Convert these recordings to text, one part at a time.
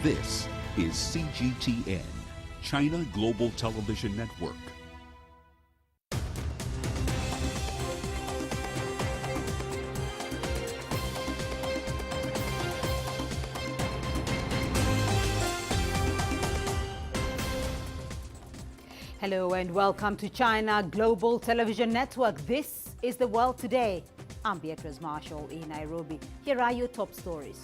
This is CGTN, China Global Television Network. Hello and welcome to China Global Television Network. This is The World Today. I'm Beatrice Marshall in Nairobi. Here are your top stories.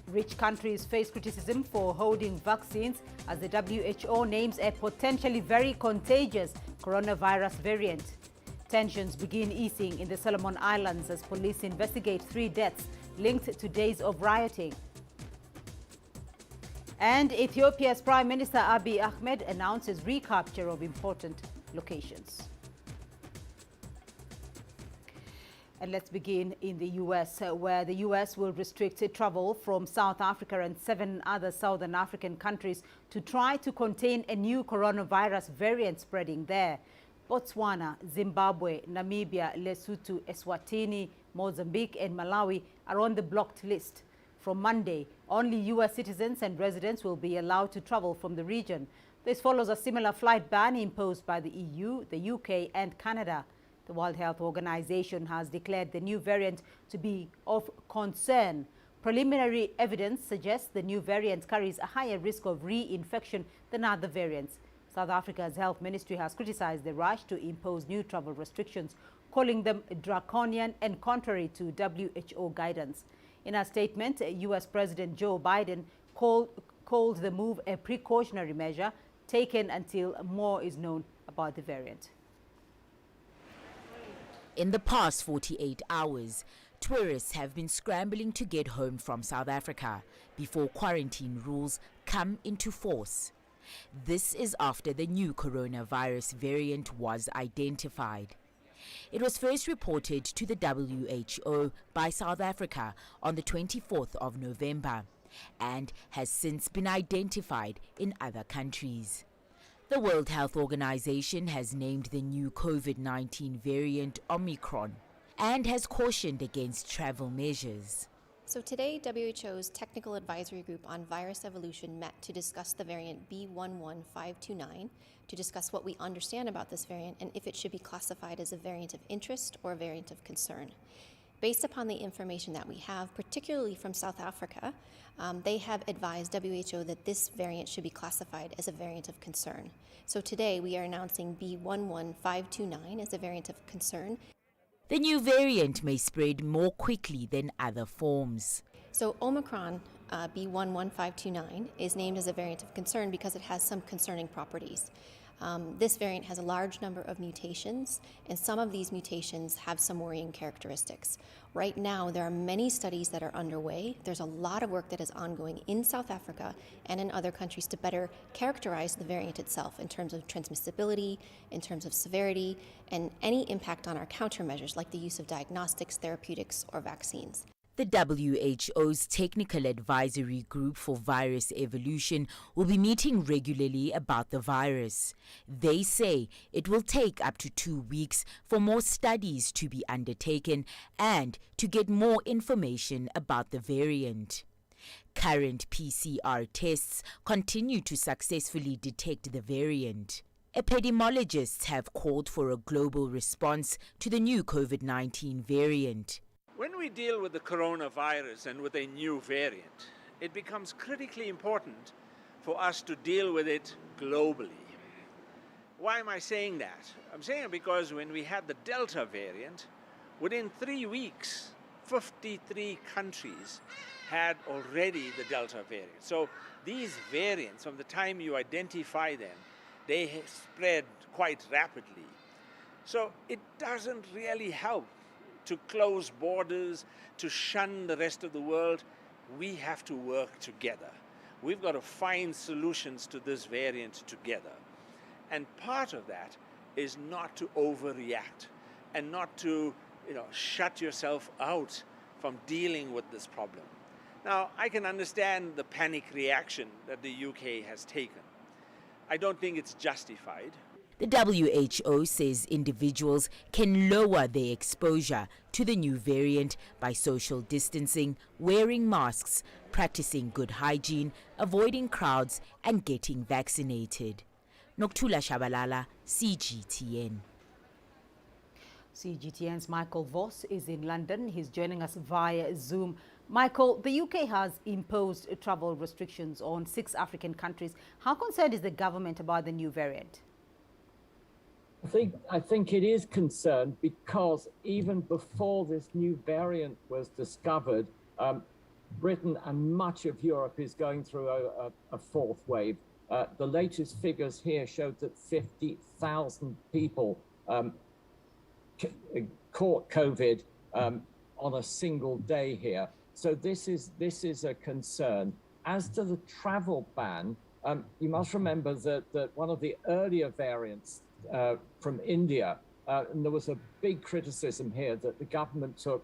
Rich countries face criticism for holding vaccines as the WHO names a potentially very contagious coronavirus variant. Tensions begin easing in the Solomon Islands as police investigate 3 deaths linked to days of rioting. And Ethiopia's Prime Minister Abiy Ahmed announces recapture of important locations. And let's begin in the U.S., where the U.S. will restrict travel from South Africa and 7 other Southern African countries to try to contain a new coronavirus variant spreading there. Botswana, Zimbabwe, Namibia, Lesotho, Eswatini, Mozambique and Malawi are on the blocked list. From Monday, only U.S. citizens and residents will be allowed to travel from the region. This follows a similar flight ban imposed by the EU, the UK and Canada. The World Health Organization has declared the new variant to be of concern. Preliminary evidence suggests the new variant carries a higher risk of reinfection than other variants. South Africa's health ministry has criticized the rush to impose new travel restrictions, calling them draconian and contrary to WHO guidance. In a statement, U.S. President Joe Biden called the move a precautionary measure taken until more is known about the variant. In the past 48 hours, tourists have been scrambling to get home from South Africa before quarantine rules come into force. This is after the new coronavirus variant was identified. It was first reported to the WHO by South Africa on the 24th of November and has since been identified in other countries. The World Health Organization has named the new COVID-19 variant Omicron and has cautioned against travel measures. So today, WHO's Technical Advisory Group on Virus Evolution met to discuss the variant B11529, to discuss what we understand about this variant and if it should be classified as a variant of interest or a variant of concern. Based upon the information that we have, particularly from South Africa, they have advised WHO that this variant should be classified as a variant of concern. So today we are announcing B11529 as a variant of concern. The new variant may spread more quickly than other forms. So Omicron, B11529, is named as a variant of concern because it has some concerning properties. This variant has a large number of mutations, and some of these mutations have some worrying characteristics. Right now, there are many studies that are underway. There's a lot of work that is ongoing in South Africa and in other countries to better characterize the variant itself in terms of transmissibility, in terms of severity, and any impact on our countermeasures like the use of diagnostics, therapeutics, or vaccines. The WHO's Technical Advisory Group for Virus Evolution will be meeting regularly about the virus. They say it will take up to 2 weeks for more studies to be undertaken and to get more information about the variant. Current PCR tests continue to successfully detect the variant. Epidemiologists have called for a global response to the new COVID-19 variant. When we deal with the coronavirus and with a new variant, it becomes critically important for us to deal with it globally. Why am I saying that? I'm saying it because when we had the Delta variant, within 3 weeks, 53 countries had already the Delta variant. So these variants, from the time you identify them, they spread quite rapidly. So it doesn't really help to close borders, to shun the rest of the world. We have to work together. We've got to find solutions to this variant together. And part of that is not to overreact and not to shut yourself out from dealing with this problem. Now, I can understand the panic reaction that the UK has taken. I don't think it's justified. The WHO says individuals can lower their exposure to the new variant by social distancing, wearing masks, practicing good hygiene, avoiding crowds and getting vaccinated. Noktula Shabalala, CGTN. CGTN's Michael Voss is in London. He's joining us via Zoom. Michael, the UK has imposed travel restrictions on 6 African countries. How concerned is the government about the new variant? I think it is concerned because even before this new variant was discovered, Britain and much of Europe is going through a fourth wave. The latest figures here showed that 50,000 people caught COVID on a single day here. So this is a concern. As to the travel ban, you must remember that one of the earlier variants from India, and there was a big criticism here that the government took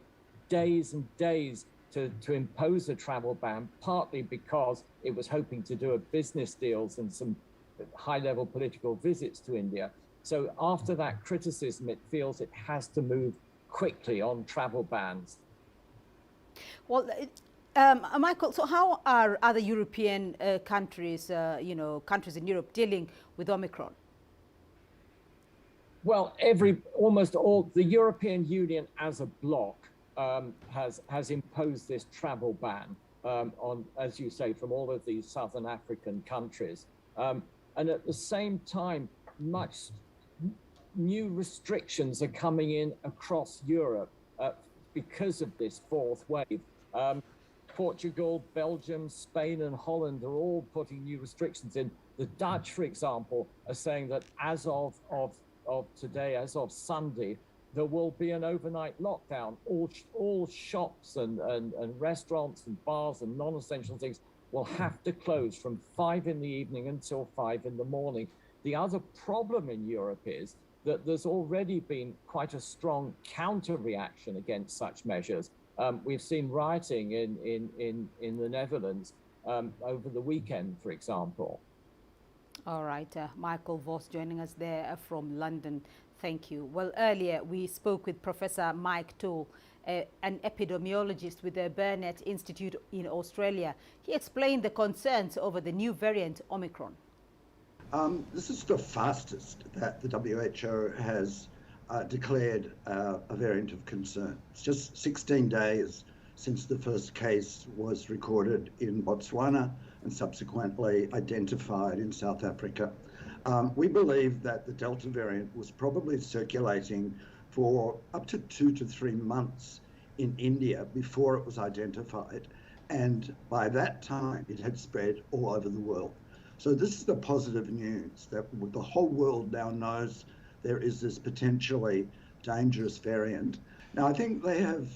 days and days to impose a travel ban, partly because it was hoping to do a business deals and some high-level political visits to India. So after that criticism, it feels it has to move quickly on travel bans. Well, Michael, so how are other European countries, countries in Europe dealing with Omicron? Well, almost all, the European Union as a bloc has imposed this travel ban on, as you say, from all of these Southern African countries. And at the same time, much new restrictions are coming in across Europe because of this fourth wave. Portugal, Belgium, Spain and Holland are all putting new restrictions in. The Dutch, for example, are saying that as of today, as of Sunday, there will be an overnight lockdown. All shops and restaurants and bars and non-essential things will have to close from 5 in the evening until 5 in the morning. The other problem in Europe is that there's already been quite a strong counter-reaction against such measures. We've seen rioting in the Netherlands over the weekend, for example. All right, Michael Voss joining us there from London. Thank you. Well, earlier we spoke with Professor Mike Toole, an epidemiologist with the Burnet Institute in Australia. He explained the concerns over the new variant Omicron. This is the fastest that the WHO has declared a variant of concern. It's just 16 days since the first case was recorded in Botswana and subsequently identified in South Africa. We believe that the Delta variant was probably circulating for up to 2 to 3 months in India before it was identified. And by that time, it had spread all over the world. So this is the positive news, that the whole world now knows there is this potentially dangerous variant. Now, I think they have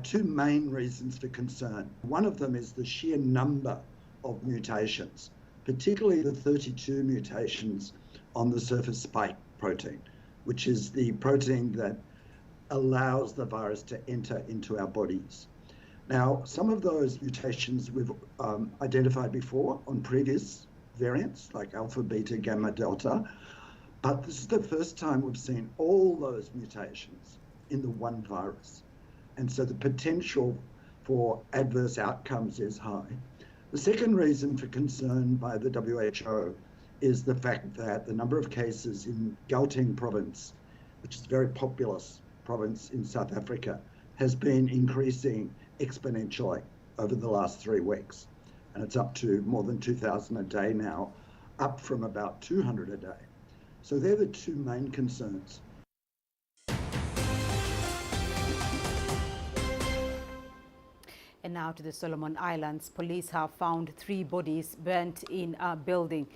2 main reasons for concern. One of them is the sheer number of mutations, particularly the 32 mutations on the surface spike protein, which is the protein that allows the virus to enter into our bodies. Now, some of those mutations we've identified before on previous variants like alpha, beta, gamma, delta, but this is the first time we've seen all those mutations in the one virus. And so the potential for adverse outcomes is high. The second reason for concern by the WHO is the fact that the number of cases in Gauteng province, which is a very populous province in South Africa, has been increasing exponentially over the last 3 weeks. And it's up to more than 2,000 a day now, up from about 200 a day. So they're the 2 main concerns. And now to the Solomon Islands. Police have found 3 bodies burnt in a building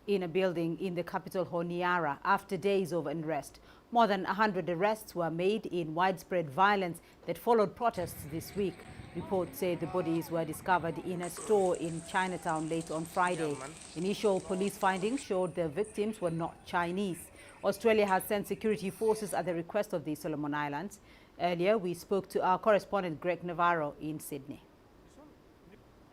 in the capital Honiara after days of unrest. More than 100 arrests were made in widespread violence that followed protests this week. Reports say the bodies were discovered in a store in Chinatown late on Friday. Initial police findings showed the victims were not Chinese. Australia has sent security forces at the request of the Solomon Islands. Earlier, we spoke to our correspondent Greg Navarro in Sydney.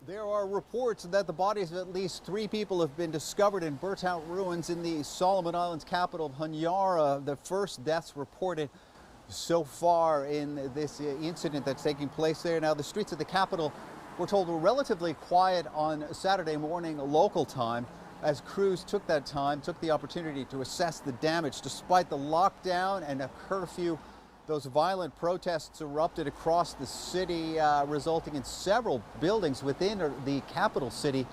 There are reports that the bodies of at least 3 people have been discovered in burnt-out ruins in the Solomon Islands capital of Honiara. The first deaths reported so far in this incident that's taking place there. Now, the streets of the capital, we're told, were relatively quiet on Saturday morning local time as crews took the opportunity to assess the damage. Despite the lockdown and a curfew, those violent protests erupted across the city, resulting in several buildings within the capital city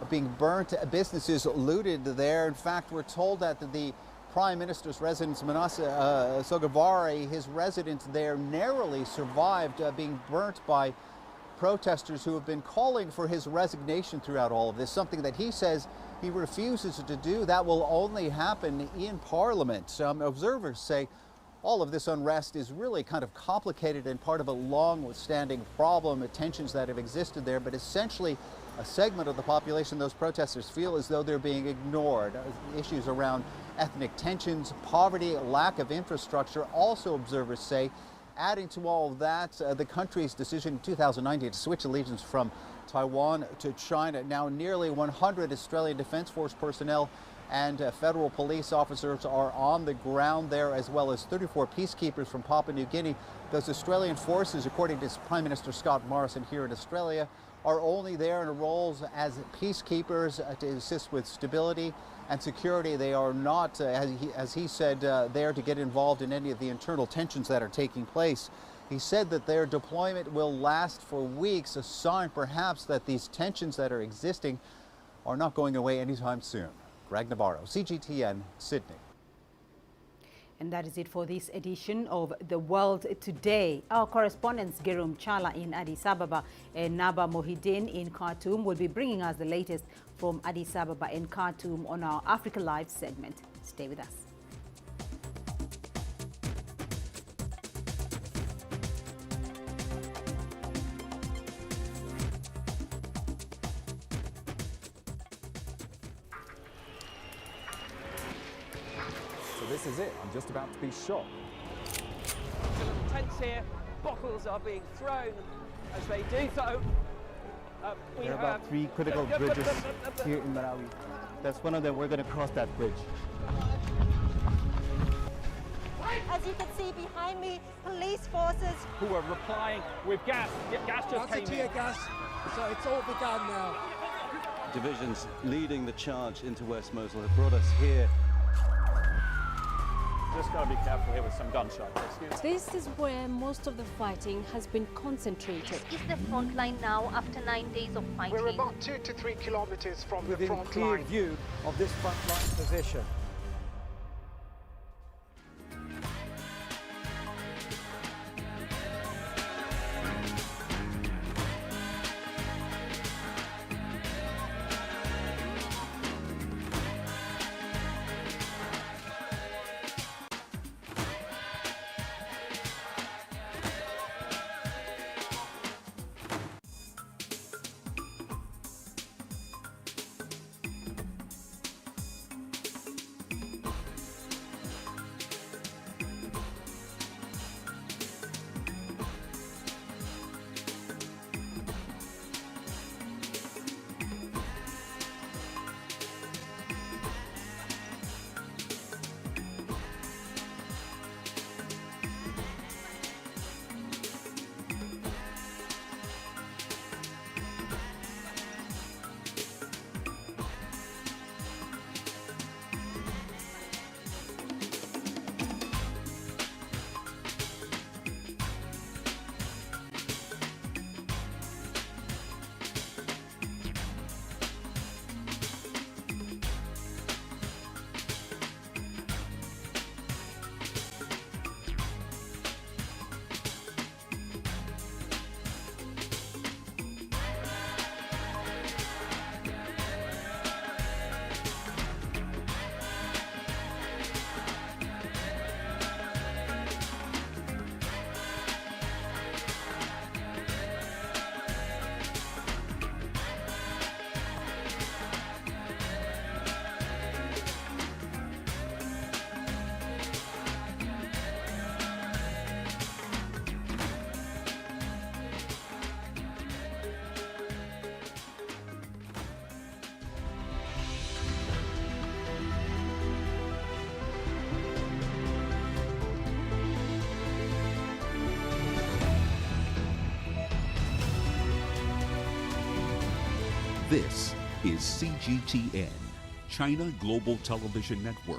being burnt, businesses looted there. In fact, we're told that the Prime Minister's residence, Manasseh Sogavare, his residence there narrowly survived being burnt by protesters who have been calling for his resignation throughout all of this, something that he says he refuses to do. That will only happen in Parliament. Some observers say all of this unrest is really kind of complicated and part of a long-standing problem, tensions that have existed there, but essentially a segment of the population, those protesters, feel as though they're being ignored. Issues around ethnic tensions, poverty, lack of infrastructure, also observers say, adding to all of that, the country's decision in 2019 to switch allegiance from Taiwan to China. Now nearly 100 Australian Defence Force personnel and federal police officers are on the ground there, as well as 34 peacekeepers from Papua New Guinea. Those Australian forces, according to Prime Minister Scott Morrison here in Australia, are only there in roles as peacekeepers to assist with stability and security. They are not, as he said, there to get involved in any of the internal tensions that are taking place. He said that their deployment will last for weeks, a sign perhaps that these tensions that are existing are not going away anytime soon. Greg Navarro, CGTN, Sydney. And that is it for this edition of The World Today. Our correspondents Gerum Chala in Addis Ababa and Naba Mohideen in Khartoum will be bringing us the latest from Addis Ababa and Khartoum on our Africa Live segment. Stay with us. This is it. I'm just about to be shot. Tents here, bottles are being thrown as they do so. There are about 3 critical bridges here in Malawi. That's one of them. We're going to cross that bridge. As you can see behind me, police forces who are replying with gas. Gas just came in. Tear gas, so it's all begun now. Divisions leading the charge into West Mosul have brought us here. Just got to be careful here with some gunshots. This is where most of the fighting has been concentrated. This is the front line now after 9 days of fighting. We're about 2 to 3 kilometers from the front line. Within clear view of this front line position. This is CGTN, China Global Television Network.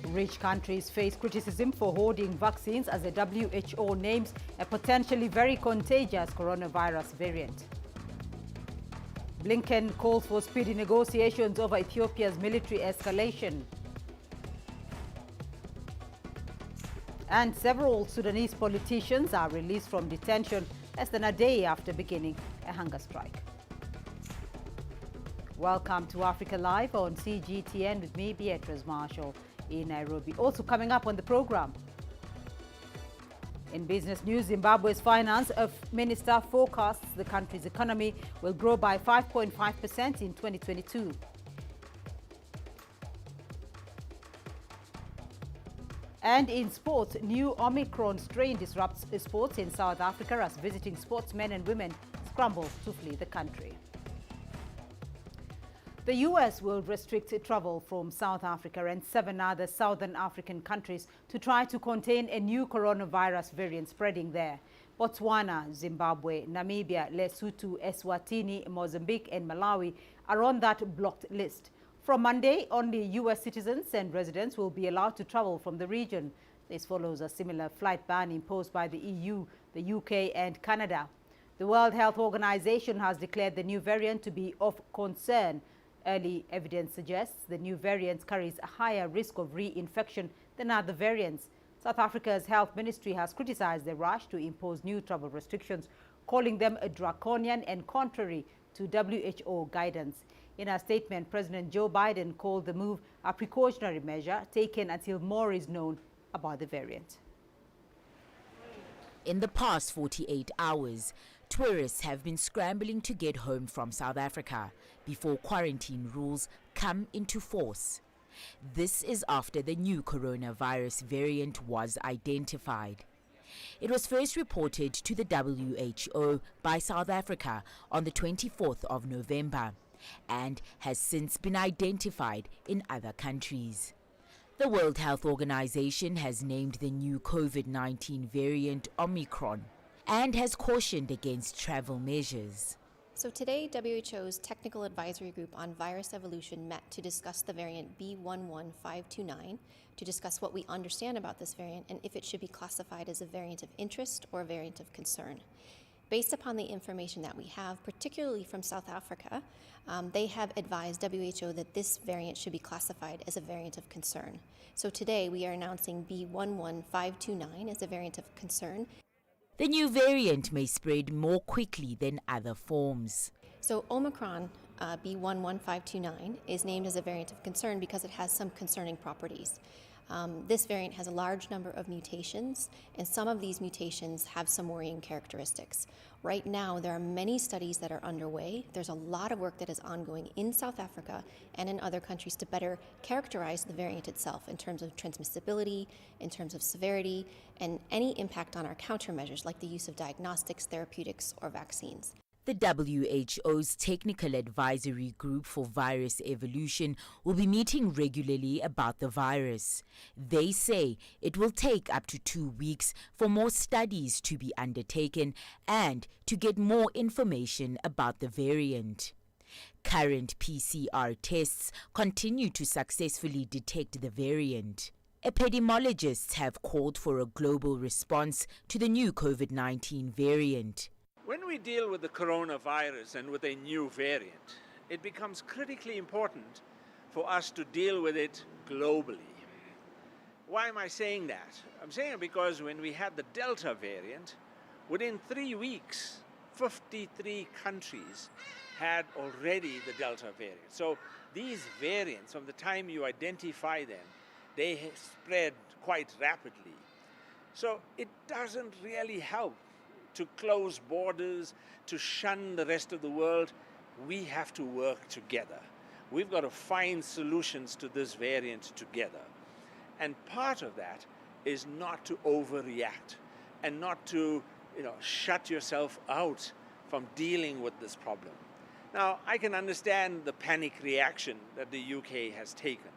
Rich countries face criticism for hoarding vaccines as the WHO names a potentially very contagious coronavirus variant. Blinken calls for speedy negotiations over Ethiopia's military escalation. And several Sudanese politicians are released from detention less than a day after beginning a hunger strike. Welcome to Africa Live on CGTN with me, Beatrice Marshall, in Nairobi. Also coming up on the program. In business news, Zimbabwe's finance minister forecasts the country's economy will grow by 5.5% in 2022. And in sports, new Omicron strain disrupts sports in South Africa as visiting sportsmen and women scramble to flee the country. The U.S. will restrict travel from South Africa and 7 other Southern African countries to try to contain a new coronavirus variant spreading there. Botswana, Zimbabwe, Namibia, Lesotho, Eswatini, Mozambique and Malawi are on that blocked list. From Monday, only U.S. citizens and residents will be allowed to travel from the region. This follows a similar flight ban imposed by the EU, the UK and Canada. The World Health Organization has declared the new variant to be of concern. Early evidence suggests the new variant carries a higher risk of reinfection than other variants. South Africa's health ministry has criticized the rush to impose new travel restrictions, calling them draconian and contrary to WHO guidance. In a statement, President Joe Biden called the move a precautionary measure taken until more is known about the variant. In the past 48 hours, tourists have been scrambling to get home from South Africa before quarantine rules come into force. This is after the new coronavirus variant was identified. It was first reported to the WHO by South Africa on the 24th of November and has since been identified in other countries. The World Health Organization has named the new COVID-19 variant Omicron and has cautioned against travel measures. So today, WHO's Technical Advisory Group on Virus Evolution met to discuss the variant B11529, to discuss what we understand about this variant and if it should be classified as a variant of interest or a variant of concern. Based upon the information that we have, particularly from South Africa, they have advised WHO that this variant should be classified as a variant of concern. So today we are announcing B11529 as a variant of concern. The new variant may spread more quickly than other forms. So Omicron, B11529, is named as a variant of concern because it has some concerning properties. This variant has a large number of mutations, and some of these mutations have some worrying characteristics. Right now, there are many studies that are underway. There's a lot of work that is ongoing in South Africa and in other countries to better characterize the variant itself in terms of transmissibility, in terms of severity, and any impact on our countermeasures like the use of diagnostics, therapeutics, or vaccines. The WHO's Technical Advisory Group for Virus Evolution will be meeting regularly about the virus. They say it will take up to 2 weeks for more studies to be undertaken and to get more information about the variant. Current PCR tests continue to successfully detect the variant. Epidemiologists have called for a global response to the new COVID-19 variant. When we deal with the coronavirus and with a new variant, it becomes critically important for us to deal with it globally. Why am I saying that? I'm saying it because when we had the Delta variant, within 3 weeks, 53 countries had already the Delta variant. So these variants, from the time you identify them, they spread quite rapidly. So it doesn't really help to close borders, to shun the rest of the world. We have to work together. We've got to find solutions to this variant together. And part of that is not to overreact and not to shut yourself out from dealing with this problem. Now, I can understand the panic reaction that the UK has taken.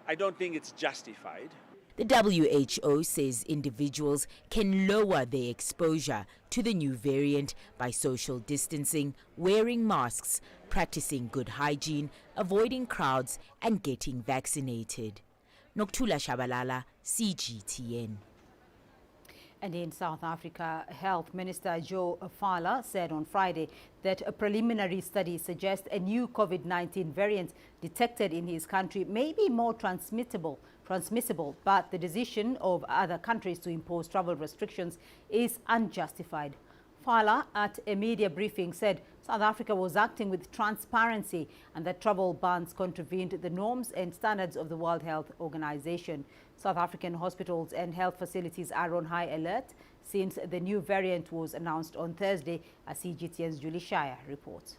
I don't think it's justified. The WHO says individuals can lower their exposure to the new variant by social distancing, wearing masks, practicing good hygiene, avoiding crowds, and getting vaccinated. Noktula Shabalala, CGTN. And in South Africa, Health Minister Joe Phaahla said on Friday that a preliminary study suggests a new COVID-19 variant detected in his country may be more transmissible, but the decision of other countries to impose travel restrictions is unjustified. Phaahla, at a media briefing, said South Africa was acting with transparency and that travel bans contravened the norms and standards of the World Health Organization. South African hospitals and health facilities are on high alert since the new variant was announced on Thursday, as CGTN's Julie Shire reports.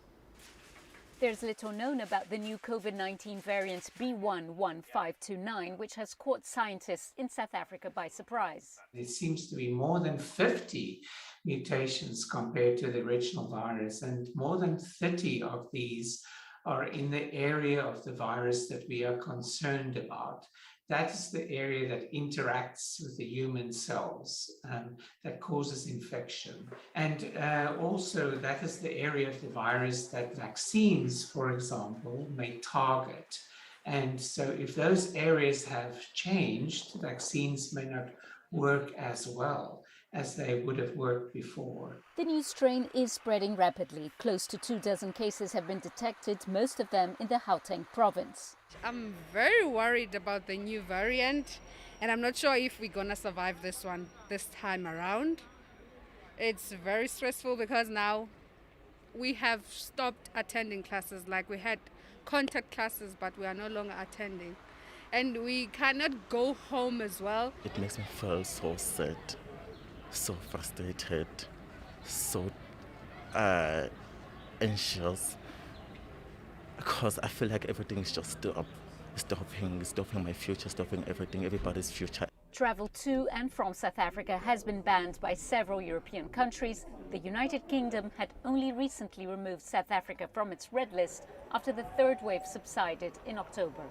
There's little known about the new COVID-19 variant B11529, which has caught scientists in South Africa by surprise. There seems to be more than 50 mutations compared to the original virus, and more than 30 of these are in the area of the virus that we are concerned about. That is the area that interacts with the human cells that causes infection. And also that is the area of the virus that vaccines, for example, may target. And so if those areas have changed, vaccines may not work as well as they would have worked before. The new strain is spreading rapidly. Close to 24 cases have been detected, most of them in the Gauteng province. I'm very worried about the new variant, and I'm not sure if we're gonna survive this one this time around. It's very stressful because now we have stopped attending classes. Like, we had contact classes, but we are no longer attending. And we cannot go home as well. It makes me feel so sad, so frustrated, so anxious, because I feel like everything is just stopping my future, stopping everything, everybody's future. Travel to and from South Africa has been banned by several European countries. The United Kingdom had only recently removed South Africa from its red list after the third wave subsided in October.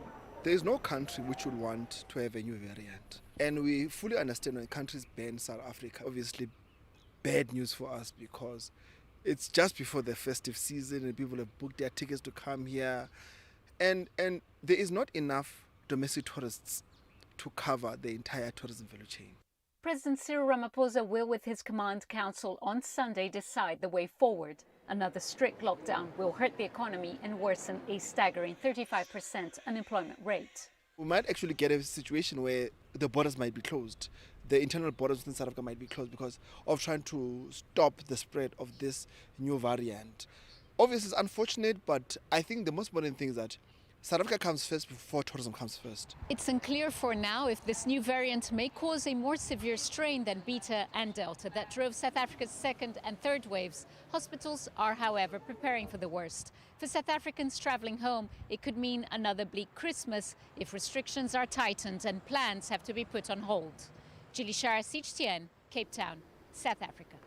There is no country which would want to have a new variant. And we fully understand when countries ban South Africa, obviously bad news for us because it's just before the festive season and people have booked their tickets to come here. And there is not enough domestic tourists to cover the entire tourism value chain. President Cyril Ramaphosa will, with his command council on Sunday, decide the way forward. Another strict lockdown will hurt the economy and worsen a staggering 35% unemployment rate. We might actually get a situation where the borders might be closed. The internal borders within South Africa might be closed because of trying to stop the spread of this new variant. Obviously, it's unfortunate, but I think the most important thing is that South Africa comes first before tourism comes first. It's unclear for now if this new variant may cause a more severe strain than Beta and Delta that drove South Africa's second and third waves. Hospitals are, however, preparing for the worst. For South Africans traveling home, it could mean another bleak Christmas if restrictions are tightened and plans have to be put on hold. Julie Shire, CGTN, Cape Town, South Africa.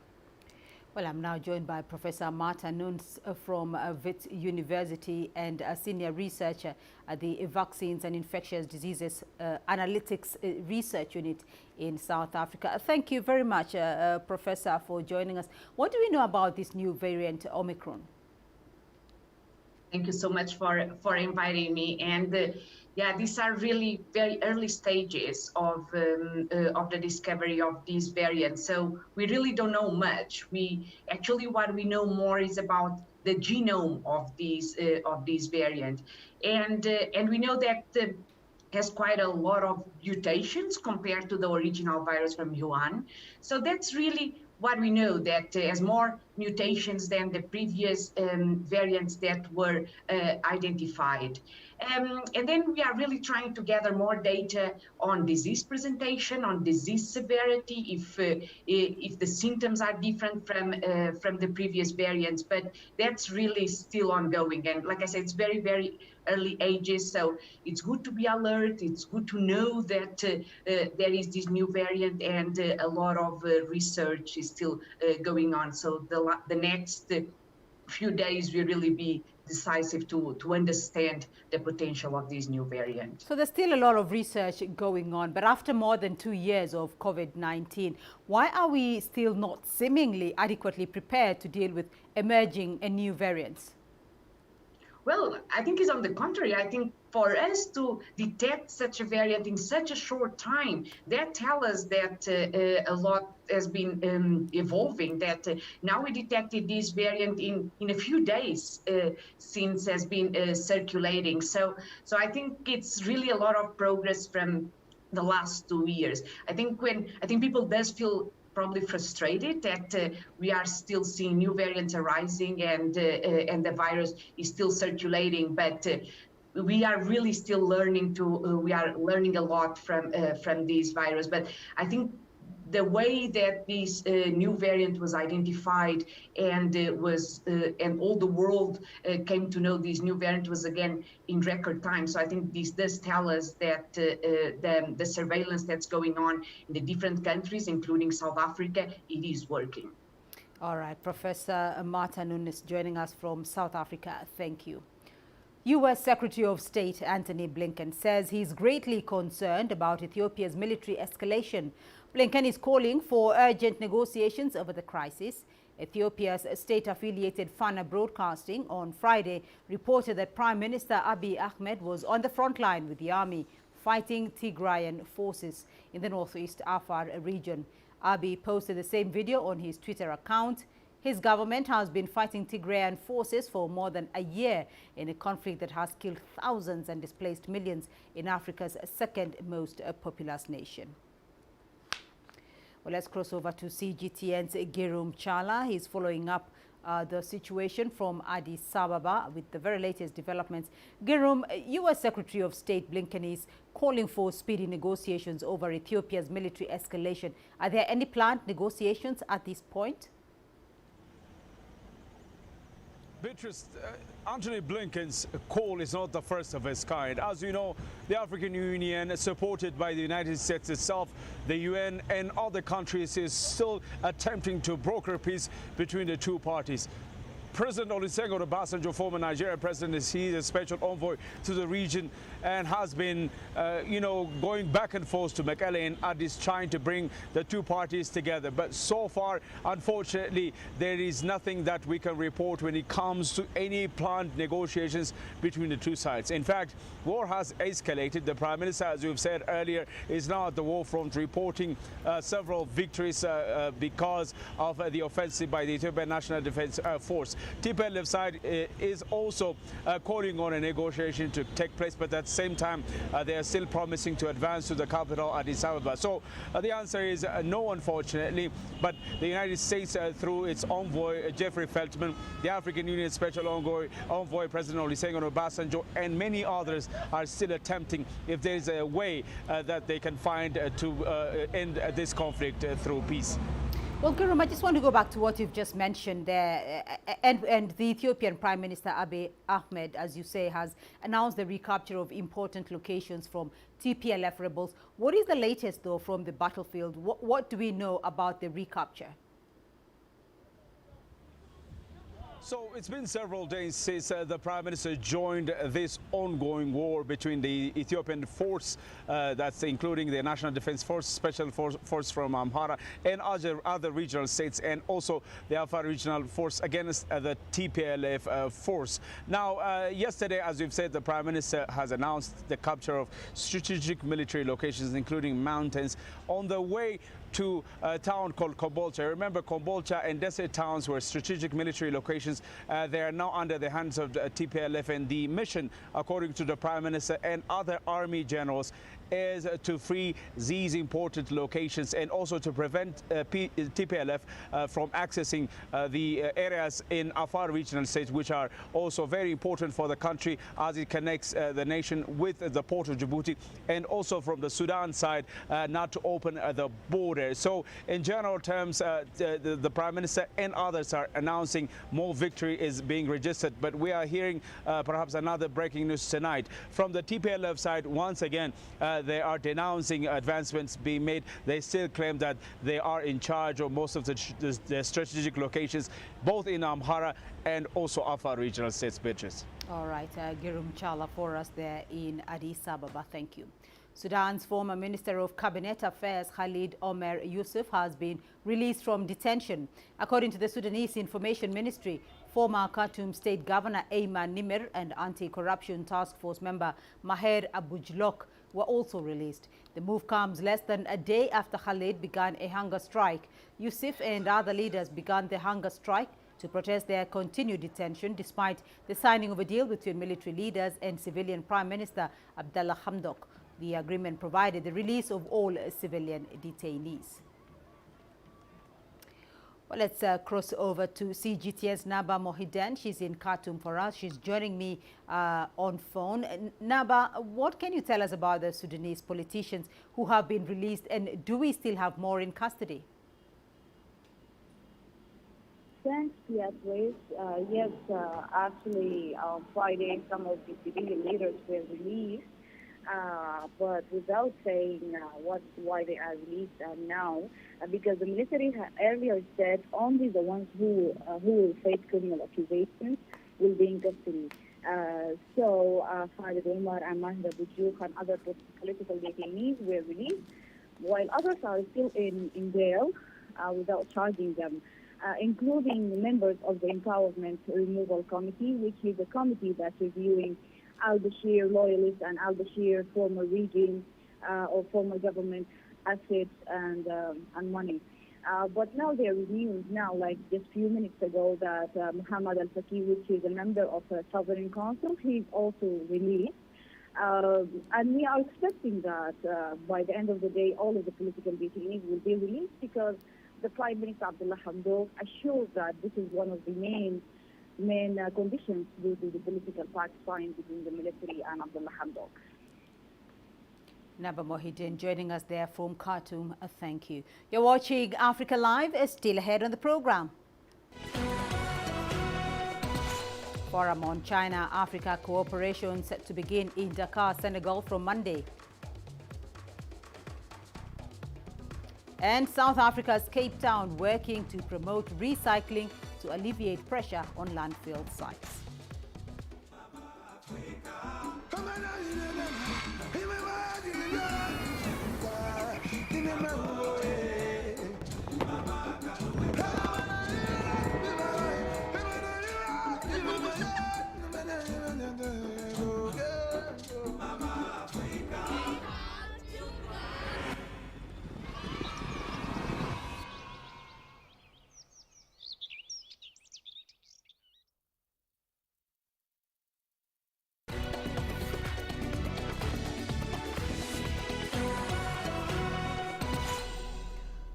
Well, I'm now joined by Professor Martha Nunes from Wits University and a senior researcher at the Vaccines and Infectious Diseases Analytics Research Unit in South Africa. Thank you very much, Professor, for joining us. What do we know about this new variant, Omicron? Thank you so much for inviting me. And yeah, these are really very early stages of the discovery of these variants. So we really don't know much. What we know more is about the genome of these variant, and we know that has quite a lot of mutations compared to the original virus from Wuhan. So that's really what we know, that has more mutations than the previous variants that were identified. And then we are really trying to gather more data on disease presentation, on disease severity, if the symptoms are different from the previous variants, but that's really still ongoing. And like I said, it's very, very early ages, so it's good to be alert. It's good to know that there is this new variant, and a lot of research is still going on. So the next few days will really be decisive to understand the potential of this new variant. So there's still a lot of research going on, but after more than 2 years of COVID-19, why are we still not seemingly adequately prepared to deal with emerging and new variants? Well, I think it's on the contrary. I think for us to detect such a variant in such a short time, that tells us that a lot has been evolving, that now we detected this variant in a few days since has been circulating. So I think it's really a lot of progress from the last 2 years. I think people does feel probably frustrated that we are still seeing new variants arising and the virus is still circulating, but we are really still learning we are learning a lot from this virus. But I think the way that this new variant was identified and and all the world came to know this new variant was again in record time. So I think this does tell us that the surveillance that's going on in the different countries, including South Africa, it is working. All right, Professor Martha Nunes joining us from South Africa. Thank you. U.S. Secretary of State Antony Blinken says he's greatly concerned about Ethiopia's military escalation. Blinken is calling for urgent negotiations over the crisis. Ethiopia's state-affiliated Fana Broadcasting on Friday reported that Prime Minister Abiy Ahmed was on the front line with the army fighting Tigrayan forces in the northeast Afar region. Abiy posted the same video on his Twitter account. His government has been fighting Tigrayan forces for more than a year in a conflict that has killed thousands and displaced millions in Africa's second most populous nation. Well, let's cross over to CGTN's Girum Chala. He's following up the situation from Addis Ababa with the very latest developments. Girum, U.S. Secretary of State Blinken is calling for speedy negotiations over Ethiopia's military escalation. Are there any planned negotiations at this point? Beatrice, Antony Blinken's call is not the first of its kind. As you know, the African Union, supported by the United States itself, the UN and other countries, is still attempting to broker peace between the two parties. President Olusegun Obasanjo, former Nigerian president, is a special envoy to the region and has been, going back and forth to Mekelle and Addis, trying to bring the two parties together. But so far, unfortunately, there is nothing that we can report when it comes to any planned negotiations between the two sides. In fact, war has escalated. The Prime Minister, as we've said earlier, is now at the war front, reporting several victories because of the offensive by the Ethiopian National Defense Force. TPLF side is also calling on a negotiation to take place, but at the same time, they are still promising to advance to the capital, Addis Ababa. So the answer is no, unfortunately, but the United States, through its envoy, Jeffrey Feltman, the African Union Special Envoy, President Olusegun Obasanjo, and many others are still attempting, if there is a way that they can find to end this conflict through peace. Well, Girum, I just want to go back to what you've just mentioned there. And the Ethiopian Prime Minister Abiy Ahmed, as you say, has announced the recapture of important locations from TPLF rebels. What is the latest, though, from the battlefield? What do we know about the recapture? So it's been several days since the Prime Minister joined this ongoing war between the Ethiopian force, that's including the National Defense Force, Special Force from Amhara, and other regional states, and also the Afar Regional Force against the TPLF force. Now, yesterday, as we've said, the Prime Minister has announced the capture of strategic military locations, including mountains, on the way to a town called Kombolcha. Remember, Kombolcha and Desert towns were strategic military locations. They are now under the hands of the TPLF, and the mission, according to the Prime Minister and other army generals, is to free these important locations and also to prevent TPLF from accessing the areas in Afar regional states, which are also very important for the country as it connects the nation with the port of Djibouti, and also from the Sudan side not to open the border. So in general terms, the Prime Minister and others are announcing more victory is being registered, but we are hearing perhaps another breaking news tonight from the TPLF side. Once again, they are denouncing advancements being made. They still claim that they are in charge of most of the strategic locations, both in Amhara and also Afar regional states, Beatrice. All right, Girum Chala for us there in Addis Ababa. Thank you. Sudan's former Minister of Cabinet Affairs, Khalid Omer Yusuf, has been released from detention. According to the Sudanese Information Ministry, former Khartoum State Governor Ayman Nimr and Anti-Corruption Task Force member Maher Abujlok were also released. The move comes less than a day after Khalid began a hunger strike. Yusuf and other leaders began the hunger strike to protest their continued detention despite the signing of a deal between military leaders and civilian Prime Minister Abdallah Hamdok. The agreement provided the release of all civilian detainees. Well, let's cross over to CGTN's Naba Mohideen. She's in Khartoum for us. She's joining me on phone. Naba, what can you tell us about the Sudanese politicians who have been released, and do we still have more in custody? Thanks, Beatrice. Yes, actually, on Friday, some of the civilian leaders were released. But without saying why they are released now, because the military earlier said only the ones who will face criminal accusations will be in custody. So Khalid Omar and Maher Abujlok and other political detainees were released, while others are still in jail without charging them, including members of the Empowerment Removal Committee, which is a committee that's reviewing al-Bashir loyalists and al-Bashir former regime or former government assets and money. But now they're renewed now, like just a few minutes ago, that Muhammad al-Faqih, which is a member of the Sovereign Council, he's also released. And we are expecting that by the end of the day, all of the political detainees will be released, because the Prime Minister Abdullah Hamdok assured that this is one of the main conditions due to the political pact signed between the military and Abdullah Hamdok. Naba Mohideen joining us there from Khartoum. Thank you. You're watching Africa Live. Still ahead on the program. Forum on China-Africa cooperation set to begin in Dakar, Senegal from Monday. And South Africa's Cape Town working to promote recycling to alleviate pressure on landfill sites.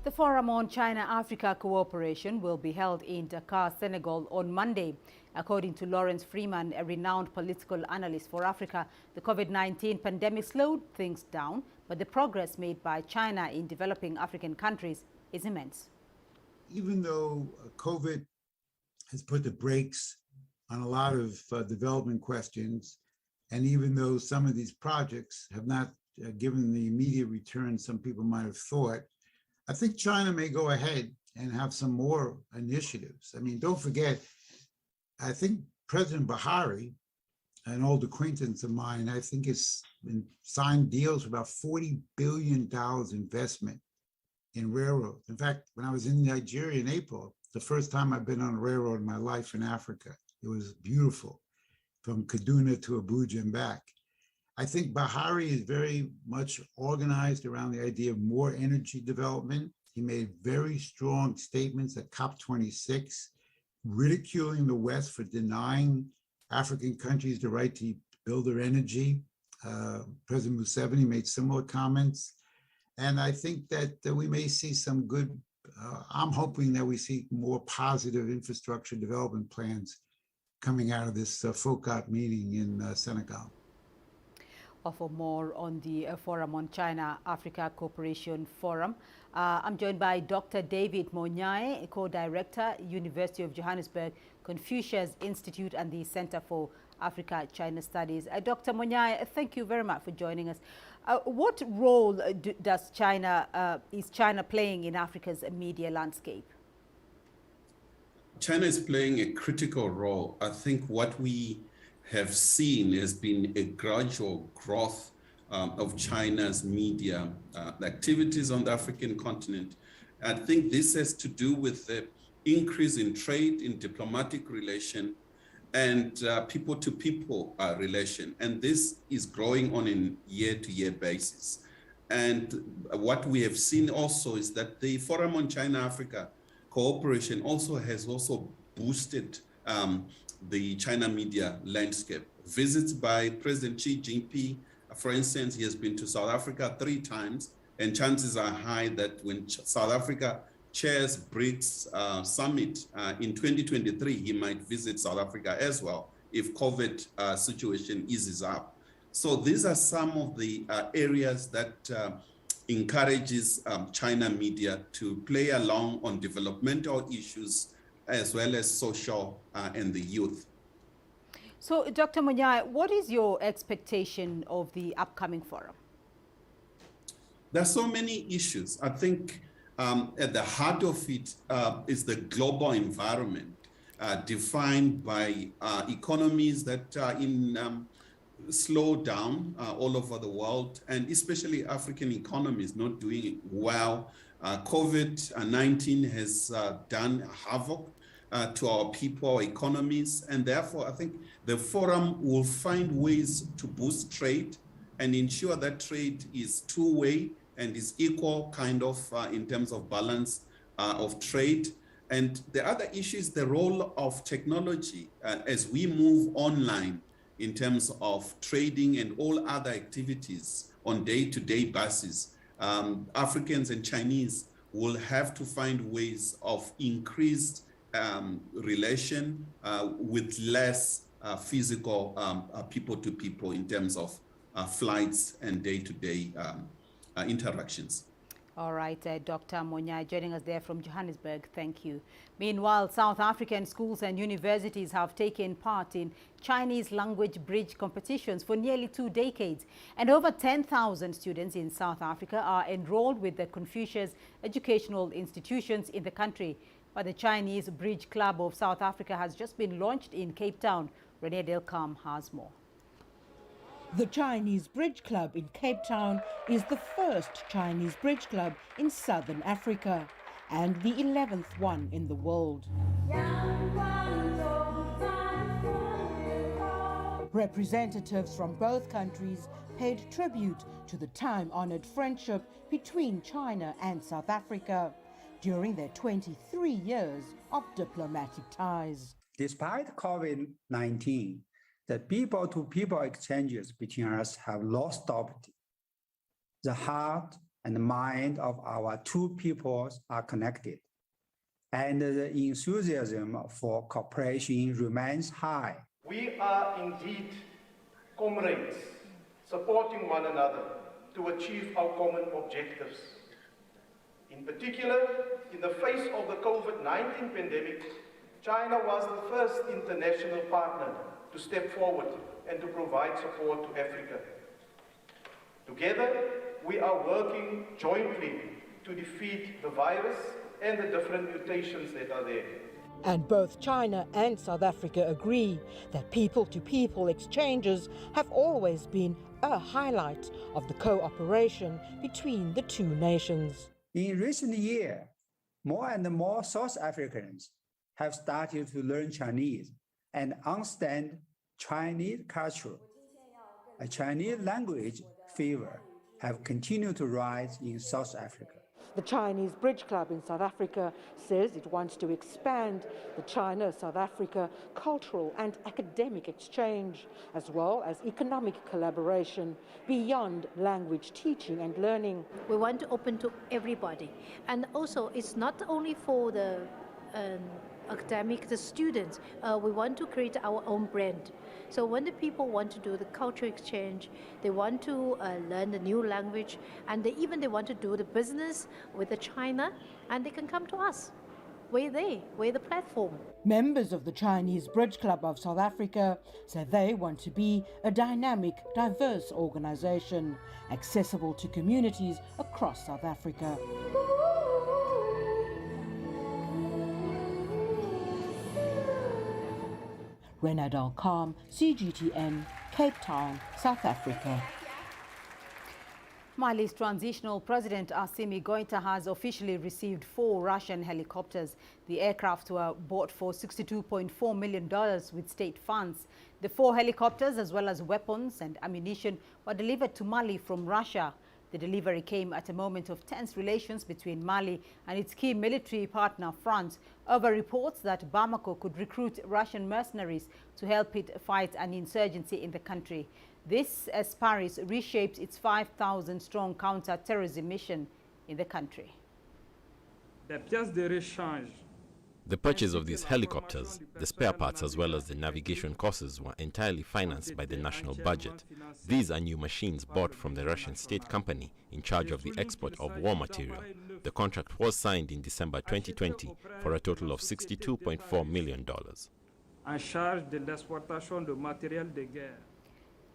The Forum on China-Africa Cooperation will be held in Dakar, Senegal on Monday. According to Lawrence Freeman, a renowned political analyst for Africa, the COVID-19 pandemic slowed things down, but the progress made by China in developing African countries is immense. Even though COVID has put the brakes on a lot of development questions, and even though some of these projects have not given the immediate return some people might have thought, I think China may go ahead and have some more initiatives. I mean, don't forget, I think President Buhari, an old acquaintance of mine, I think has been signed deals for about $40 billion investment in railroads. In fact, when I was in Nigeria in April, the first time I've been on a railroad in my life in Africa, it was beautiful, from Kaduna to Abuja and back. I think Buhari is very much organized around the idea of more energy development. He made very strong statements at COP26, ridiculing the West for denying African countries the right to build their energy. President Museveni made similar comments. And I think that we may see some good, I'm hoping that we see more positive infrastructure development plans coming out of this FOCAT meeting in Senegal. For more on the Forum on China-Africa Cooperation Forum, I'm joined by Dr. David Monyae, co-director, University of Johannesburg, Confucius Institute and the Center for Africa-China Studies. Dr. Monyae, thank you very much for joining us. What role is China playing in Africa's media landscape? China is playing a critical role. I think what we have seen has been a gradual growth of China's media activities on the African continent. I think this has to do with the increase in trade, in diplomatic relation, and people-to-people relation. And this is growing on a year-to-year basis. And what we have seen also is that the Forum on China-Africa cooperation has boosted the China media landscape. Visits by President Xi Jinping, for instance, he has been to South Africa 3 times, and chances are high that when South Africa chairs BRICS summit in 2023, he might visit South Africa as well if COVID situation eases up. So these are some of the areas that encourages China media to play along on developmental issues as well as social and the youth. So, Dr. Munyai, what is your expectation of the upcoming forum? There are so many issues. I think at the heart of it is the global environment defined by economies that are in slow down all over the world, and especially African economies not doing well. COVID-19 has done havoc to our people, our economies, and therefore I think the forum will find ways to boost trade and ensure that trade is two-way and is equal kind of in terms of balance of trade. And the other issue is the role of technology as we move online in terms of trading and all other activities on day-to-day basis. Africans and Chinese will have to find ways of increased relation with less physical people-to-people in terms of flights and day-to-day interactions. All right, Dr. Munyai joining us there from Johannesburg. Thank you. Meanwhile, South African schools and universities have taken part in Chinese language bridge competitions for nearly 2 decades. And over 10,000 students in South Africa are enrolled with the Confucius educational institutions in the country. But the Chinese Bridge Club of South Africa has just been launched in Cape Town. Renee Delcam has more. The Chinese Bridge Club in Cape Town is the first Chinese bridge club in Southern Africa and the 11th one in the world. Representatives from both countries paid tribute to the time-honored friendship between China and South Africa during their 23 years of diplomatic ties. Despite COVID-19, the people-to-people exchanges between us have not stopped. The heart and mind of our two peoples are connected, and the enthusiasm for cooperation remains high. We are indeed comrades, supporting one another to achieve our common objectives. In particular, in the face of the COVID-19 pandemic, China was the first international partner to step forward and to provide support to Africa. Together, we are working jointly to defeat the virus and the different mutations that are there. And both China and South Africa agree that people-to-people exchanges have always been a highlight of the cooperation between the two nations. In recent years, more and more South Africans have started to learn Chinese and understand Chinese culture. A Chinese language fever have continued to rise in South Africa. The Chinese Bridge Club in South Africa says it wants to expand the China-South Africa cultural and academic exchange, as well as economic collaboration beyond language teaching and learning. We want to open to everybody. And also, it's not only for the the students, we want to create our own brand. So when the people want to do the cultural exchange, they want to learn the new language, and they want to do the business with the China, and they can come to us. we're there, we're the platform. Members of the Chinese Bridge Club of South Africa say they want to be a dynamic, diverse organisation, accessible to communities across South Africa. Renard Al-Kham, CGTN, Cape Town, South Africa. Mali's transitional president Assimi Goïta has officially received 4 Russian helicopters. The aircraft were bought for $62.4 million with state funds. The 4 helicopters, as well as weapons and ammunition, were delivered to Mali from Russia. The delivery came at a moment of tense relations between Mali and its key military partner, France, over reports that Bamako could recruit Russian mercenaries to help it fight an insurgency in the country. This as Paris reshapes its 5,000-strong counter-terrorism mission in the country. The purchase of these helicopters, the spare parts as well as the navigation courses were entirely financed by the national budget. These are new machines bought from the Russian state company in charge of the export of war material. The contract was signed in December 2020 for a total of $62.4 million.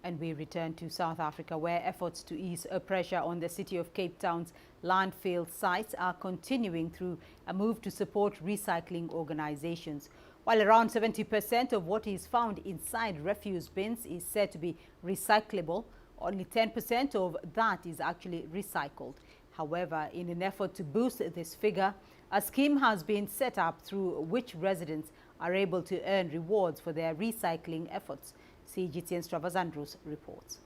And we return to South Africa, where efforts to ease pressure on the city of Cape Town's landfill sites are continuing through a move to support recycling organizations. While around 70% of what is found inside refuse bins is said to be recyclable, only 10% of that is actually recycled. However, in an effort to boost this figure, a scheme has been set up through which residents are able to earn rewards for their recycling efforts. CGTN's Travis Andrews reports.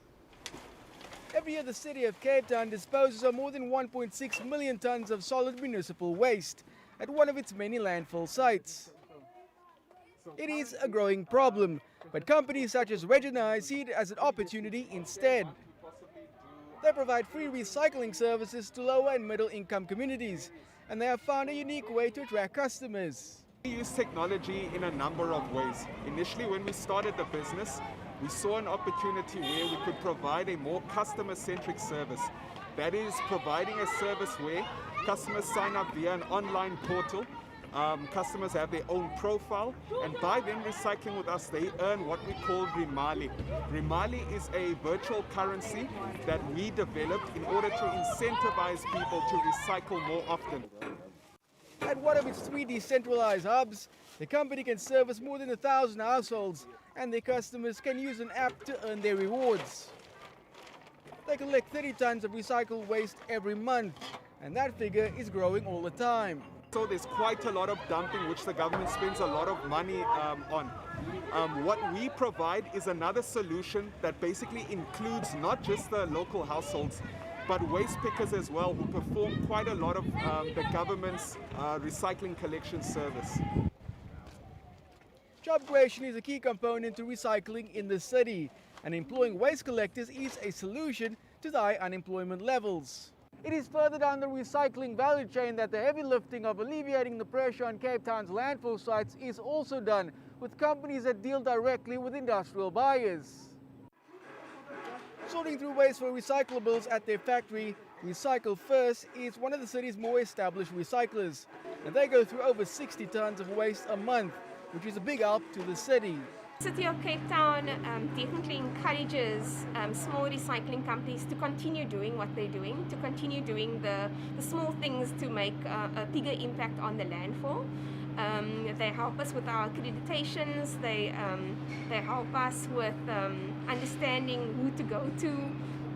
Every year, the city of Cape Town disposes of more than 1.6 million tons of solid municipal waste at one of its many landfill sites. It is a growing problem, but companies such as Regina see it as an opportunity instead. They provide free recycling services to lower and middle income communities, and they have found a unique way to attract customers. We use technology in a number of ways. Initially, when we started the business, we saw an opportunity where we could provide a more customer-centric service. That is, providing a service where customers sign up via an online portal. Customers have their own profile, and by them recycling with us, they earn what we call Rimali. Rimali is a virtual currency that we developed in order to incentivize people to recycle more often. At one of its 3 decentralized hubs, the company can service more than 1,000 households, and their customers can use an app to earn their rewards. They collect 30 tons of recycled waste every month, and that figure is growing all the time. So there's quite a lot of dumping, which the government spends a lot of money on. What we provide is another solution that basically includes not just the local households, but waste pickers as well, who perform quite a lot of the government's recycling collection service. Job creation is a key component to recycling in the city, and employing waste collectors is a solution to the high unemployment levels. It is further down the recycling value chain that the heavy lifting of alleviating the pressure on Cape Town's landfill sites is also done, with companies that deal directly with industrial buyers. Sorting through waste for recyclables at their factory, Recycle First is one of the city's more established recyclers, and they go through over 60 tons of waste a month, which is a big help to the city. The City of Cape Town definitely encourages small recycling companies to continue doing what they're doing, to continue doing the small things to make a bigger impact on the landfill. They help us with our accreditations, they help us with understanding who to go to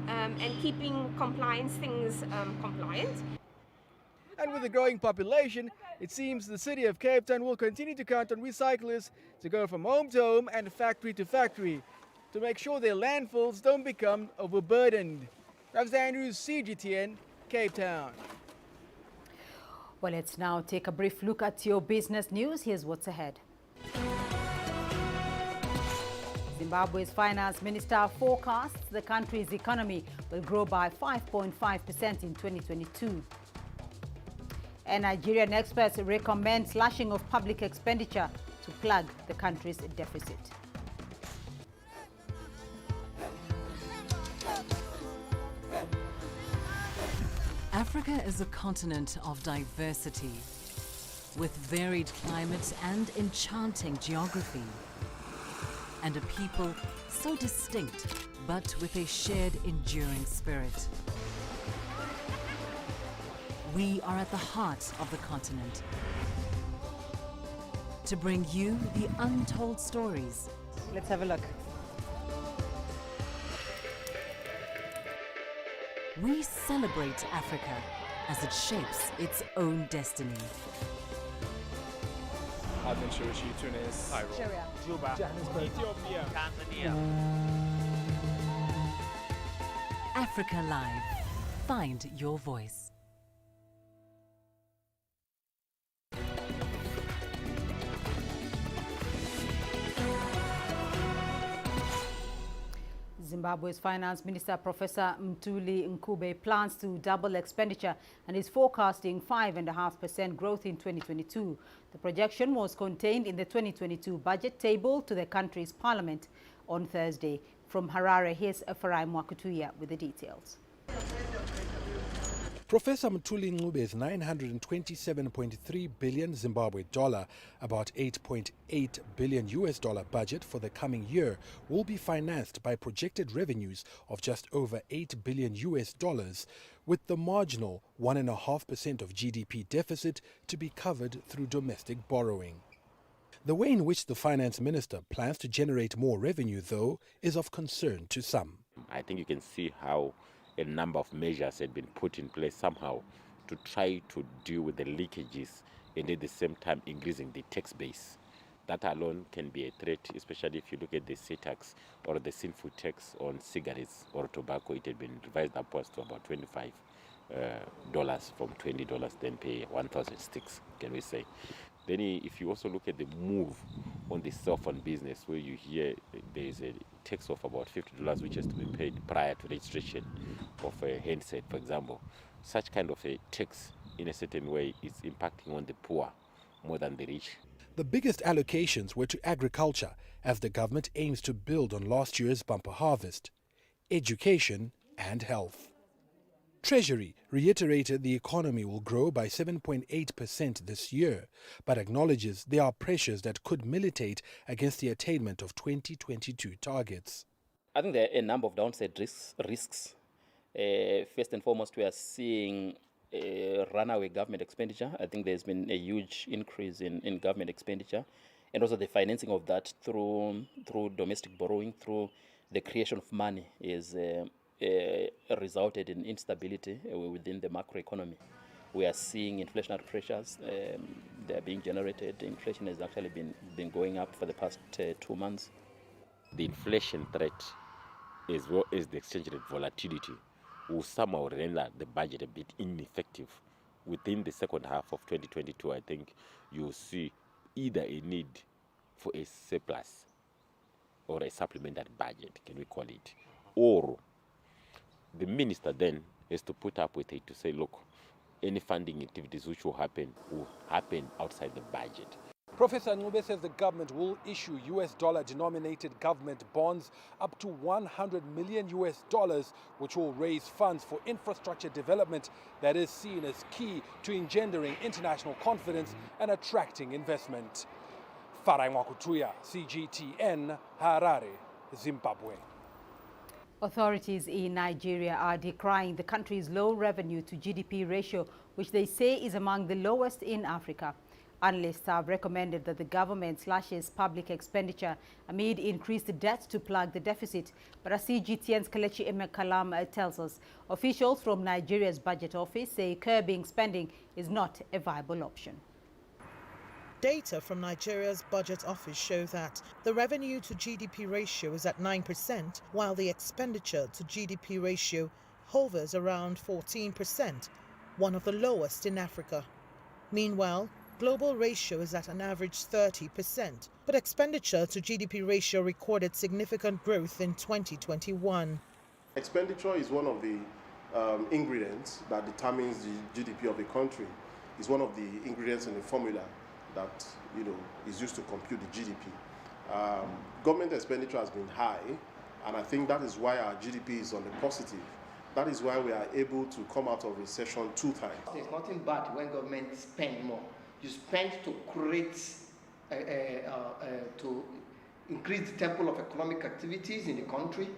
and keeping compliance things compliant. And with a growing population, it seems the City of Cape Town will continue to count on recyclers to go from home to home and factory to factory to make sure their landfills don't become overburdened. Travis Andrews, CGTN, Cape Town. Well, let's now take a brief look at your business news. Here's what's ahead. Zimbabwe's finance minister forecasts the country's economy will grow by 5.5% in 2022. And Nigerian experts recommend slashing of public expenditure to plug the country's deficit. Africa is a continent of diversity. with varied climates and enchanting geography. And a people so distinct, but with a shared enduring spirit. We are at the heart of the continent to bring you the untold stories. Let's have a look. We celebrate Africa as it shapes its own destiny. Tunis, Syria, Juba, Ethiopia, Tanzania. Africa Live. Find your voice. Zimbabwe's Finance Minister Professor Mthuli Ncube plans to double expenditure and is forecasting 5.5% growth in 2022. The projection was contained in the 2022 budget tabled to the country's parliament on Thursday. From Harare, here's Ephraim Wakutuya with the details. Professor Mthuli Ncube's 927.3 billion Zimbabwe dollar, about $8.8 billion US budget for the coming year will be financed by projected revenues of just over $8 billion US, with the marginal 1.5% of GDP deficit to be covered through domestic borrowing. The way in which the finance minister plans to generate more revenue, though, is of concern to some. I think you can see how a number of measures had been put in place somehow to try to deal with the leakages and at the same time increasing the tax base. That alone can be a threat, especially if you look at the tax or the sinful tax on cigarettes or tobacco. It had been revised upwards to about $25 from $20, then pay 1,006, can we say. Then if you also look at the move on the cell phone business, where you hear there is a tax of about $50 which has to be paid prior to registration of a handset, for example. Such kind of a tax, in a certain way, is impacting on the poor more than the rich. The biggest allocations were to agriculture, as the government aims to build on last year's bumper harvest, education and health. Treasury reiterated the economy will grow by 7.8% this year, but acknowledges there are pressures that could militate against the attainment of 2022 targets. I think there are a number of downside risks. First and foremost, we are seeing runaway government expenditure. I think there's been a huge increase in government expenditure, and also the financing of that through domestic borrowing, through the creation of money is resulted in instability within the macroeconomy. We are seeing inflationary pressures. They are being generated. Inflation has actually been going up for the past 2 months. The inflation threat, as well as the exchange rate volatility, will somehow render the budget a bit ineffective. Within the second half of 2022, I think you'll see either a need for a surplus or a supplementary budget, can we call it, or the minister then has to put up with it to say, look, any funding activities which will happen outside the budget. Professor Ncube says the government will issue US dollar-denominated government bonds up to $100 million US, which will raise funds for infrastructure development that is seen as key to engendering international confidence and attracting investment. Farai Mwakutuya, CGTN, Harare, Zimbabwe. Authorities in Nigeria are decrying the country's low revenue to GDP ratio, which they say is among the lowest in Africa. Analysts have recommended that the government slashes public expenditure amid increased debt to plug the deficit. But as CGTN's Kelechi Emekalam tells us, officials from Nigeria's budget office say curbing spending is not a viable option. Data from Nigeria's budget office show that the revenue to GDP ratio is at 9%, while the expenditure to GDP ratio hovers around 14%, one of the lowest in Africa. Meanwhile, global ratio is at an average 30%, but expenditure to GDP ratio recorded significant growth in 2021. Expenditure is one of the ingredients that determines the GDP of a country. It's one of the ingredients in the formula that is used to compute the GDP. Government expenditure has been high, and I think that is why our GDP is on the positive. That is why we are able to come out of recession 2 times. There's nothing bad when government spend more. you spend to create, to increase the tempo of economic activities in the country,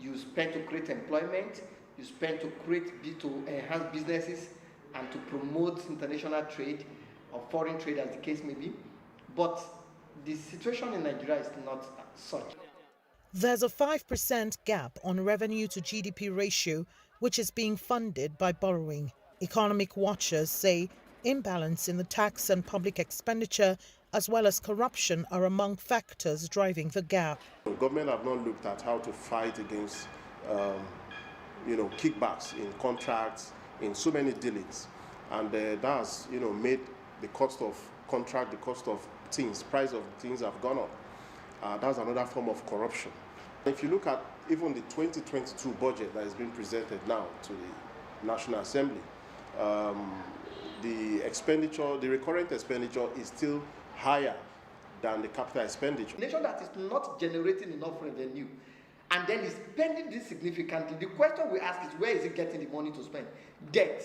you spend to create employment, you spend to enhance businesses and to promote international trade or foreign trade as the case may be. But the situation in Nigeria is not such. There's a 5% gap on revenue to GDP ratio, which is being funded by borrowing. Economic watchers say imbalance in the tax and public expenditure as well as corruption are among factors driving the gap. The government have not looked at how to fight against kickbacks in contracts, in so many dealings. And that's made the cost of contract, the cost of things, price of things have gone up. That's another form of corruption. If you look at even the 2022 budget that is being presented now to the National Assembly, the expenditure, the recurrent expenditure is still higher than the capital expenditure. A nation that is not generating enough revenue and then is spending this significantly, the question we ask is, where is it getting the money to spend? Debt.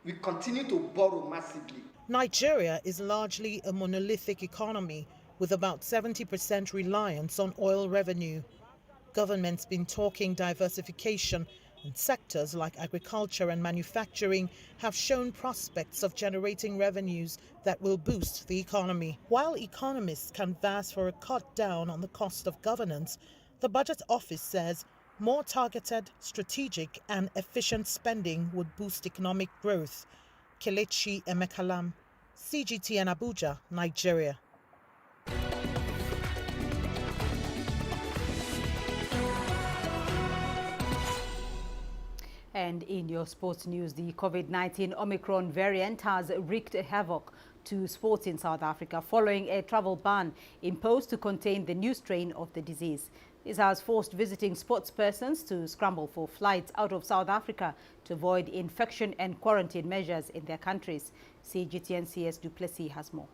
We continue to borrow massively. Nigeria is largely a monolithic economy with about 70% reliance on oil revenue. Government's been talking diversification, and sectors like agriculture and manufacturing have shown prospects of generating revenues that will boost the economy. While economists canvass for a cut down on the cost of governance, the Budget Office says more targeted, strategic and efficient spending would boost economic growth. Kelechi Emekalam, CGTN Abuja, Nigeria. And in your sports news, the COVID-19 Omicron variant has wreaked havoc to sports in South Africa following a travel ban imposed to contain the new strain of the disease. This has forced visiting sports persons to scramble for flights out of South Africa to avoid infection and quarantine measures in their countries. CGTN CS Du Plessis has more.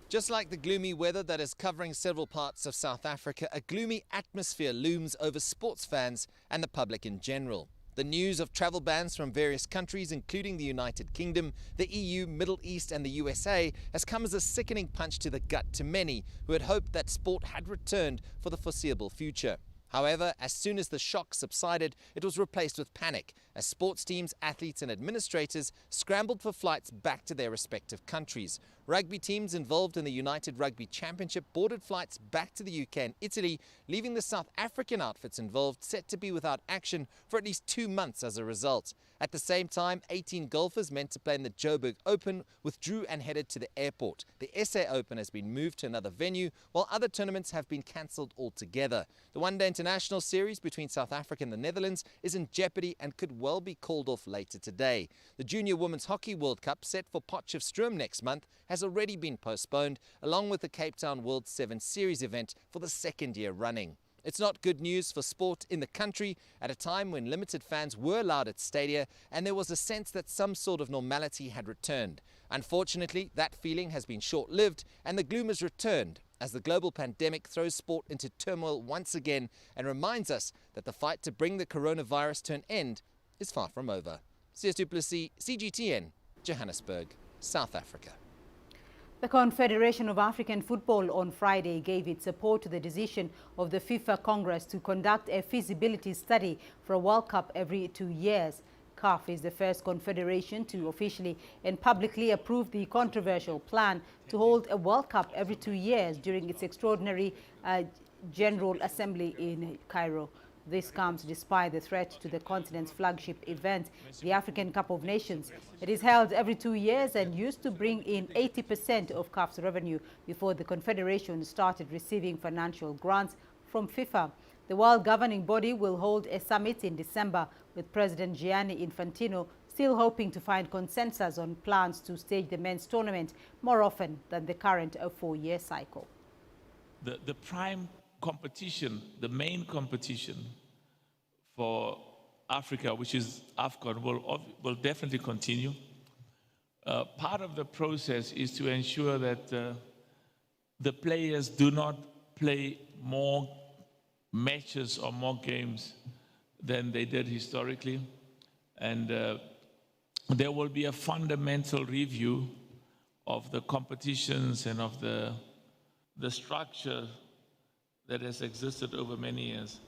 Just like the gloomy weather that is covering several parts of South Africa, a gloomy atmosphere looms over sports fans and the public in general. The news of travel bans from various countries, including the United Kingdom, the EU, Middle East and the USA, has come as a sickening punch to the gut to many who had hoped that sport had returned for the foreseeable future. However, as soon as the shock subsided, it was replaced with panic as sports teams, athletes and administrators scrambled for flights back to their respective countries. Rugby teams involved in the United Rugby Championship boarded flights back to the UK and Italy, leaving the South African outfits involved set to be without action for at least 2 months as a result. At the same time, 18 golfers meant to play in the Joburg Open withdrew and headed to the airport. The SA Open has been moved to another venue, while other tournaments have been cancelled altogether. The one-day international series between South Africa and the Netherlands is in jeopardy and could well be called off later today. The Junior Women's Hockey World Cup, set for Potchefstroom next month, has already been postponed, along with the Cape Town World 7 Series event for the second year running. It's not good news for sport in the country at a time when limited fans were allowed at stadia and there was a sense that some sort of normality had returned. Unfortunately, that feeling has been short-lived and the gloom has returned as the global pandemic throws sport into turmoil once again and reminds us that the fight to bring the coronavirus to an end is far from over. CS Du Plessis, CGTN, Johannesburg, South Africa. The Confederation of African Football on Friday gave its support to the decision of the FIFA Congress to conduct a feasibility study for a World Cup every 2 years. CAF is the first confederation to officially and publicly approve the controversial plan to hold a World Cup every 2 years during its extraordinary General Assembly in Cairo. This comes despite the threat to the continent's flagship event, the African Cup of Nations. It is held every 2 years and used to bring in 80% of CAF's revenue before the Confederation started receiving financial grants from FIFA. The world governing body will hold a summit in December with President Gianni Infantino still hoping to find consensus on plans to stage the men's tournament more often than the current 4-year cycle. The prime competition, the main competition for Africa, which is AFCON, will definitely continue. Part of the process is to ensure that the players do not play more matches or more games than they did historically. And there will be a fundamental review the competitions and of the structure that has existed over many years.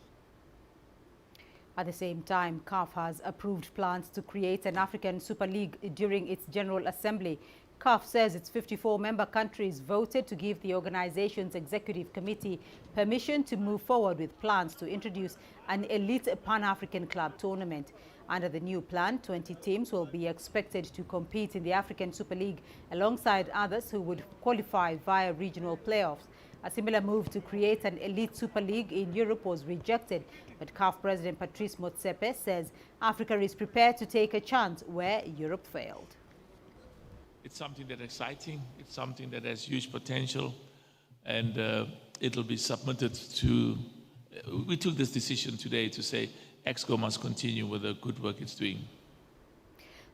At the same time, CAF has approved plans to create an African Super League during its General Assembly. CAF says its 54 member countries voted to give the organization's executive committee permission to move forward with plans to introduce an elite Pan-African club tournament. Under the new plan, 20 teams will be expected to compete in the African Super League alongside others who would qualify via regional playoffs. A similar move to create an elite Super League in Europe was rejected, but CAF President Patrice Motsepe says Africa is prepared to take a chance where Europe failed. It's something that's exciting, it's something that has huge potential, and it'll be submitted to... We took this decision today to say EXCO must continue with the good work it's doing.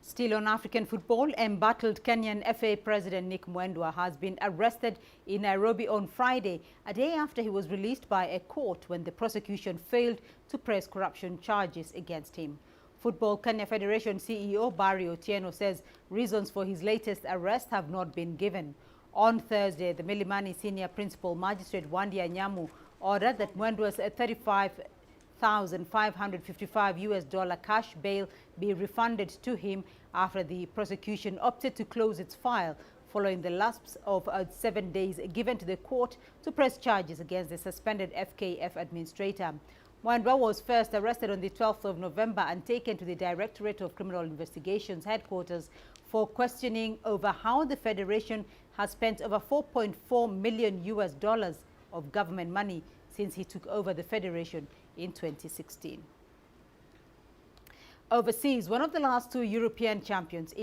Still on African football, embattled Kenyan FA President Nick Mwendwa has been arrested in Nairobi on Friday, a day after he was released by a court when the prosecution failed to press corruption charges against him. Football Kenya Federation CEO Barry Otieno says reasons for his latest arrest have not been given. On Thursday, the Milimani Senior Principal Magistrate Wandia Nyamu ordered that Mwendwa's $35,555 cash bail be refunded to him after the prosecution opted to close its file following the lapse of 7 days given to the court to press charges against the suspended FKF administrator. Mwendwa was first arrested on the 12th of November and taken to the Directorate of Criminal Investigations headquarters for questioning over how the Federation has spent over $4.4 million of government money since he took over the Federation in 2016. Overseas, one of the last two European champions,